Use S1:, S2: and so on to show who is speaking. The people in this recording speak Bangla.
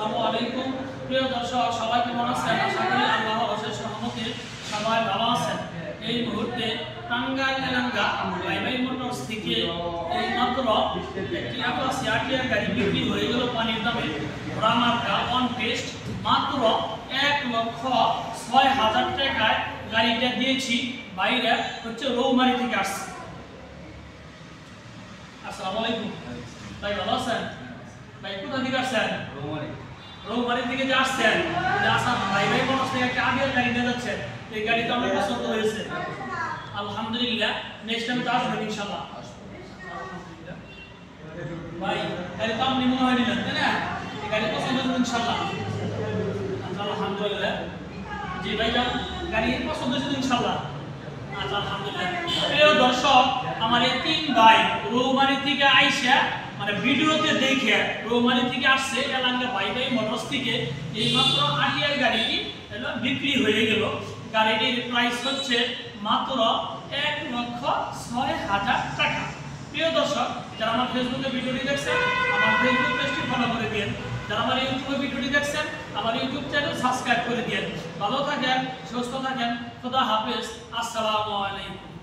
S1: আসসালামু আলাইকুম প্রিয় দর্শক, সবাই কেমন আছেন? আশা করি আল্লাহর অশেষ রহমতে সবাই ভালো আছেন। এই মুহূর্তে টাঙ্গাইল এলাকা ভাই মোটরস থেকে এই মাত্র একটি অ্যাপাচি আরটিআর গাড়ি বিক্রি হয়ে গেল পানির দামে। ঘোড়া মার্কা অন টেস্ট মাত্র 1,06,000 টাকায় গাড়িটা দিয়েছি। বাইরে হচ্ছে রৌমারি থেকে আসছে। আসসালামু আলাইকুম ভাই, ভালো আছেন? ভাই কোথা থেকে আসছেন? রৌমারি থেকে যে আসছেন, আসাম ভাই মোটরস থেকে একটা আরটিআর গাড়ি নিয়ে যাচ্ছেন। এই গাড়িটা আমার পছন্দ হয়েছে, আলহামদুলিল্লাহ। নেক্সট টাইম তো আসবেন ইনশাআল্লাহ। ভাই গাড়ি তো আপনি মনে হয় নিলেন, তাই না? এই গাড়ি পছন্দ হয়েছে ইনশাআল্লাহ, আলহামদুলিল্লাহ। জি ভাইজান, গাড়ি পছন্দ হয়েছে ইনশাআল্লাহ, আলহামদুলিল্লাহ। প্রিয় দর্শক, আমার এই তিন ভাই রৌমারি থেকে আইসা মানে ভিডিওতে দেখে রৌমারি থেকে আসছে এলাকা ভাই মোটরস থেকে এই মাত্র আরটিআর গাড়িটি বিক্রি হয়ে গেল। গাড়িটির প্রাইস হচ্ছে মাত্র 1,06,000 টাকা। প্রিয় দর্শক, যারা আমার ফেসবুকে ভিডিওটি দেখছেন আমার ফেসবুক পেজটি ফলো করে দিন। যারা আমার ইউটিউবে ভিডিওটি দেখছেন আমার ইউটিউব চ্যানেল সাবস্ক্রাইব করে দিন। ভালো থাকেন, সুস্থ থাকেন, খোদা হাফেজ, আসসালামু আলাইকুম।